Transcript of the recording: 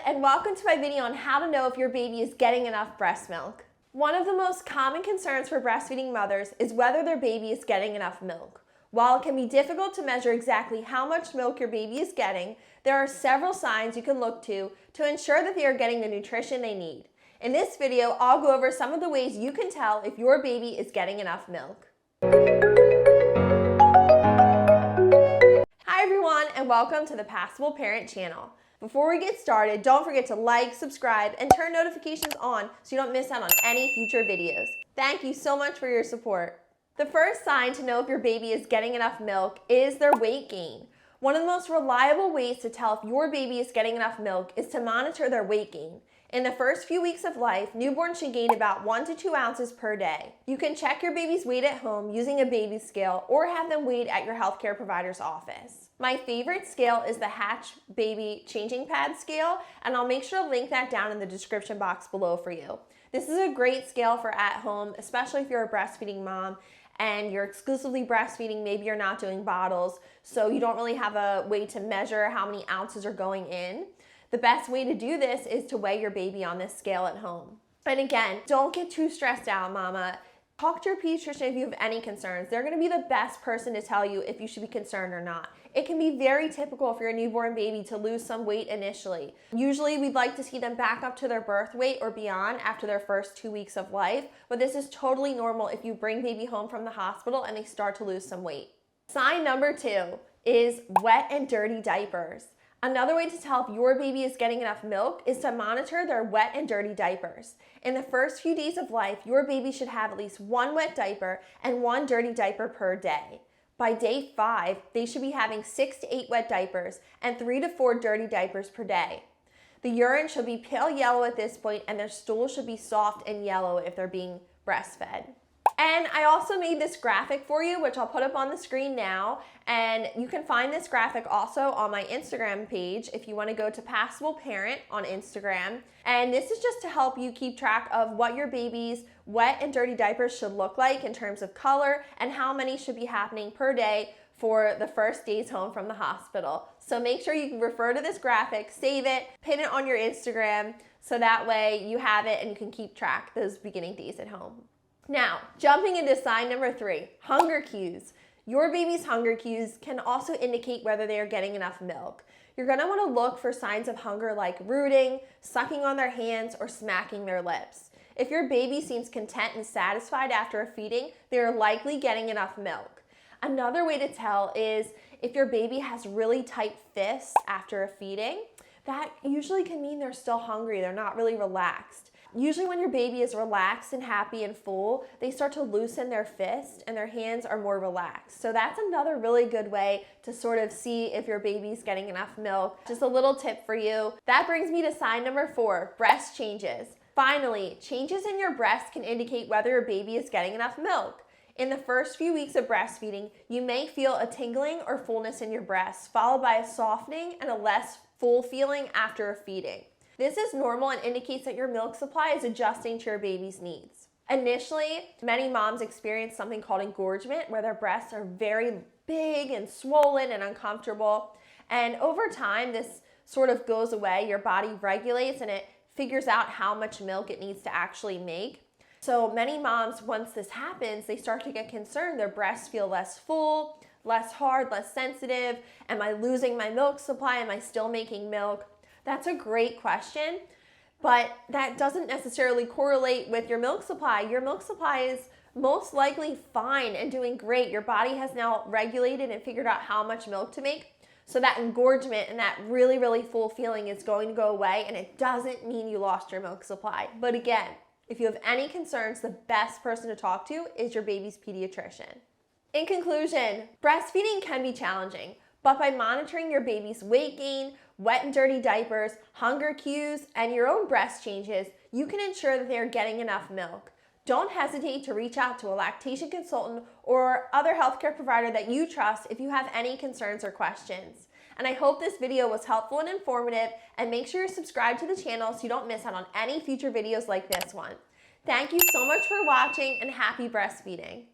and welcome to my video on how to know if your baby is getting enough breast milk. One of the most common concerns for breastfeeding mothers is whether their baby is getting enough milk. While it can be difficult to measure exactly how much milk your baby is getting, there are several signs you can look to ensure that they are getting the nutrition they need. In this video, I'll go over some of the ways you can tell if your baby is getting enough milk. Hi everyone, and welcome to the Passable Parent channel. Before we get started, don't forget to like, subscribe, and turn notifications on so you don't miss out on any future videos. Thank you so much for your support. The first sign to know if your baby is getting enough milk is their weight gain. One of the most reliable ways to tell if your baby is getting enough milk is to monitor their weight gain. In the first few weeks of life, newborns should gain about 1 to 2 ounces per day. You can check your baby's weight at home using a baby scale or have them weighed at your healthcare provider's office. My favorite scale is the Hatch Baby Changing Pad scale, and I'll make sure to link that down in the description box below for you. This is a great scale for at home, especially if you're a breastfeeding mom and you're exclusively breastfeeding, maybe you're not doing bottles, so you don't really have a way to measure how many ounces are going in. The best way to do this is to weigh your baby on this scale at home. And again, don't get too stressed out, mama. Talk to your pediatrician if you have any concerns. They're gonna be the best person to tell you if you should be concerned or not. It can be very typical for your newborn baby to lose some weight initially. Usually we'd like to see them back up to their birth weight or beyond after their first 2 weeks of life, but this is totally normal if you bring baby home from the hospital and they start to lose some weight. Sign number 2 is wet and dirty diapers. Another way to tell if your baby is getting enough milk is to monitor their wet and dirty diapers. In the first few days of life, your baby should have at least 1 wet diaper and 1 dirty diaper per day. By day 5, they should be having 6 to 8 wet diapers and 3 to 4 dirty diapers per day. The urine should be pale yellow at this point, and their stool should be soft and yellow if they're being breastfed. And I also made this graphic for you, which I'll put up on the screen now. And you can find this graphic also on my Instagram page if you want to go to Passable Parent on Instagram. And this is just to help you keep track of what your baby's wet and dirty diapers should look like in terms of color and how many should be happening per day for the first days home from the hospital. So make sure you can refer to this graphic, save it, pin it on your Instagram, so that way you have it and you can keep track those beginning days at home. Now, jumping into sign number 3, hunger cues. Your baby's hunger cues can also indicate whether they are getting enough milk. You're gonna wanna look for signs of hunger like rooting, sucking on their hands, or smacking their lips. If your baby seems content and satisfied after a feeding, they are likely getting enough milk. Another way to tell is if your baby has really tight fists after a feeding, that usually can mean they're still hungry, they're not really relaxed. Usually when your baby is relaxed and happy and full, they start to loosen their fist and their hands are more relaxed. So that's another really good way to sort of see if your baby's getting enough milk. Just a little tip for you. That brings me to sign number 4, breast changes. Finally, changes in your breast can indicate whether your baby is getting enough milk. In the first few weeks of breastfeeding, you may feel a tingling or fullness in your breast, followed by a softening and a less full feeling after a feeding. This is normal and indicates that your milk supply is adjusting to your baby's needs. Initially, many moms experience something called engorgement, where their breasts are very big and swollen and uncomfortable. And over time, this sort of goes away. Your body regulates and it figures out how much milk it needs to actually make. So many moms, once this happens, they start to get concerned. Their breasts feel less full, less hard, less sensitive. Am I losing my milk supply? Am I still making milk? That's a great question, but that doesn't necessarily correlate with your milk supply. Your milk supply is most likely fine and doing great. Your body has now regulated and figured out how much milk to make. So that engorgement and that really, really full feeling is going to go away, and it doesn't mean you lost your milk supply. But again, if you have any concerns, the best person to talk to is your baby's pediatrician. In conclusion, breastfeeding can be challenging, but by monitoring your baby's weight gain, wet and dirty diapers, hunger cues, and your own breast changes, you can ensure that they are getting enough milk. Don't hesitate to reach out to a lactation consultant or other healthcare provider that you trust if you have any concerns or questions. And I hope this video was helpful and informative, and make sure you're subscribed to the channel so you don't miss out on any future videos like this one. Thank you so much for watching, and happy breastfeeding.